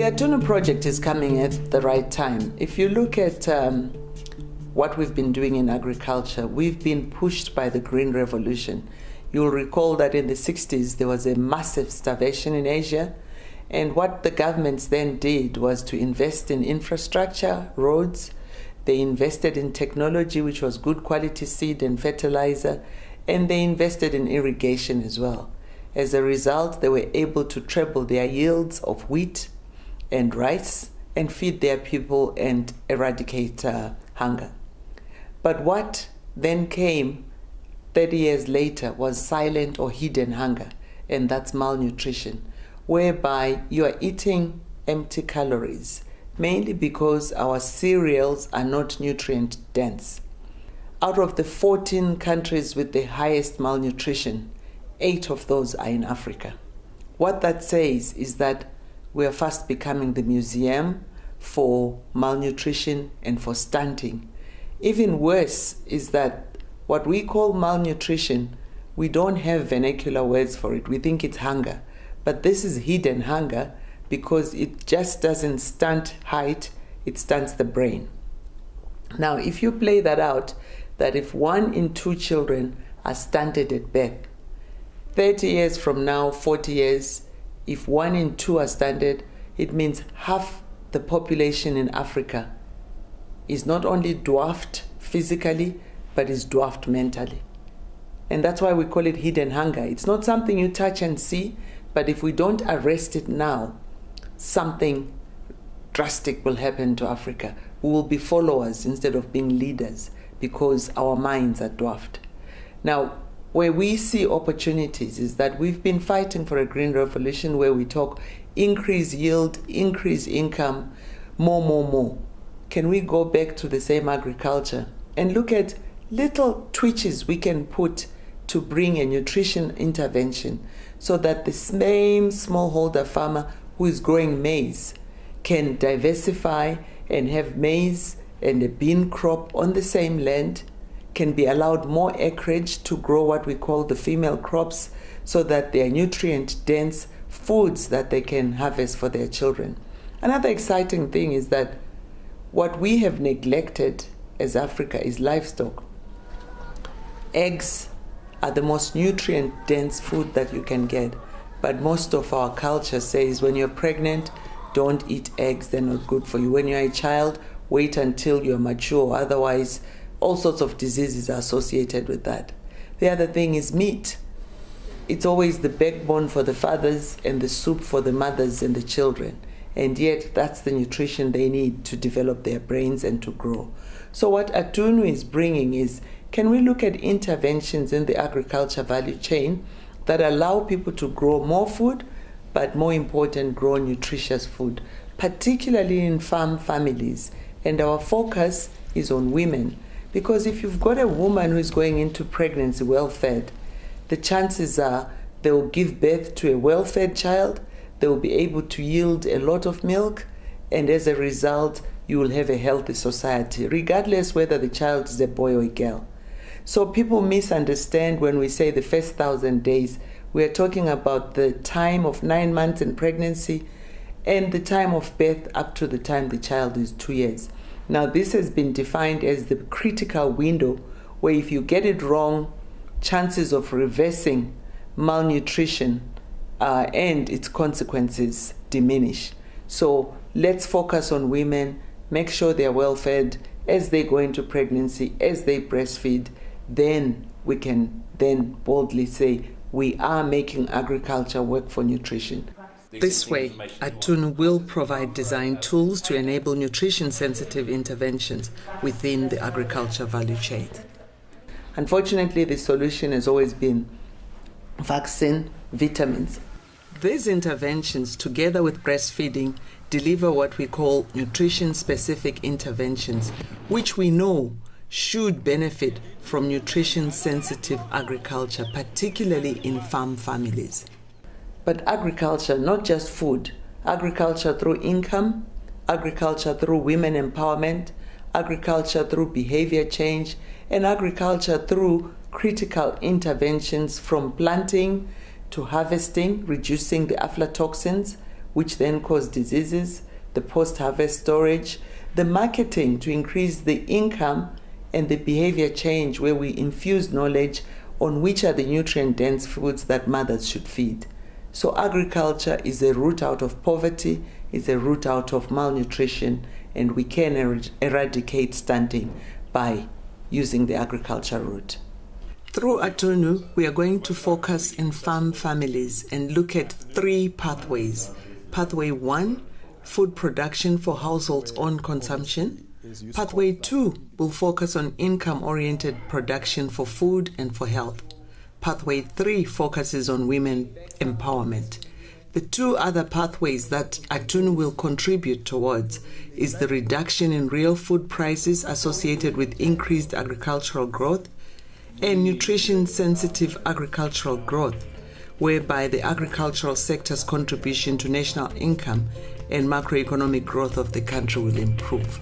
The ATONU project is coming at the right time. If you look at what we've been doing in agriculture, we've been pushed by the Green Revolution. You'll recall that in the 60s there was a massive starvation in Asia, and what the governments then did was to invest in infrastructure, roads. They invested in technology, which was good quality seed and fertilizer, and they invested in irrigation as well. As a result, they were able to treble their yields of wheat and rice and feed their people and eradicate hunger. But what then came 30 years later was silent or hidden hunger, and that's malnutrition, whereby you are eating empty calories, mainly because our cereals are not nutrient dense. Out of the 14 countries with the highest malnutrition, 8 of those are in Africa. What that says is that we are fast becoming the museum for malnutrition and for stunting. Even worse is that what we call malnutrition, we don't have vernacular words for it. We think it's hunger. But this is hidden hunger because it just doesn't stunt height, it stunts the brain. Now, if you play that out, that if 1 in 2 children are stunted at birth, 30 years from now, 40 years, if 1 in 2 are stunted, it means half the population in Africa is not only dwarfed physically, but is dwarfed mentally. And that's why we call it hidden hunger. It's not something you touch and see, but if we don't arrest it now, something drastic will happen to Africa. We will be followers instead of being leaders because our minds are dwarfed. Now, where we see opportunities is that we've been fighting for a green revolution where we talk increase yield, increase income, more. Can we go back to the same agriculture and look at little twitches we can put to bring a nutrition intervention so that the same smallholder farmer who is growing maize can diversify and have maize and a bean crop on the same land, can be allowed more acreage to grow what we call the female crops so that they are nutrient-dense foods that they can harvest for their children. Another exciting thing is that what we have neglected as Africa is livestock. Eggs are the most nutrient-dense food that you can get, but most of our culture says when you're pregnant, don't eat eggs, they're not good for you. When you're a child, wait until you're mature, otherwise all sorts of diseases are associated with that. The other thing is meat. It's always the backbone for the fathers and the soup for the mothers and the children. And yet that's the nutrition they need to develop their brains and to grow. So what ATONU is bringing is, can we look at interventions in the agriculture value chain that allow people to grow more food, but more important, grow nutritious food, particularly in farm families. And our focus is on women. Because if you've got a woman who is going into pregnancy well-fed, the chances are they will give birth to a well-fed child, they will be able to yield a lot of milk, and as a result, you will have a healthy society, regardless whether the child is a boy or a girl. So people misunderstand when we say the first 1,000 days. We are talking about the time of 9 months in pregnancy and the time of birth up to the time the child is 2 years. Now, this has been defined as the critical window where if you get it wrong, chances of reversing malnutrition and its consequences diminish. So let's focus on women, make sure they're well fed as they go into pregnancy, as they breastfeed. Then we can then boldly say we are making agriculture work for nutrition. This way, ATONU will provide design tools to enable nutrition-sensitive interventions within the agriculture value chain. Unfortunately, the solution has always been vaccine, vitamins. These interventions, together with breastfeeding, deliver what we call nutrition-specific interventions, which we know should benefit from nutrition-sensitive agriculture, particularly in farm families. But agriculture, not just food, agriculture through income, agriculture through women empowerment, agriculture through behavior change, and agriculture through critical interventions from planting to harvesting, reducing the aflatoxins, which then cause diseases, the post-harvest storage, the marketing to increase the income, and the behavior change where we infuse knowledge on which are the nutrient-dense foods that mothers should feed. So agriculture is a route out of poverty, is a route out of malnutrition, and we can eradicate stunting by using the agriculture route. Through ATONU, we are going to focus in farm families and look at 3 pathways. Pathway 1, food production for households' own consumption. Pathway 2 will focus on income-oriented production for food and for health. Pathway 3 focuses on women empowerment. The 2 other pathways that ATONU will contribute towards is the reduction in real food prices associated with increased agricultural growth and nutrition-sensitive agricultural growth, whereby the agricultural sector's contribution to national income and macroeconomic growth of the country will improve.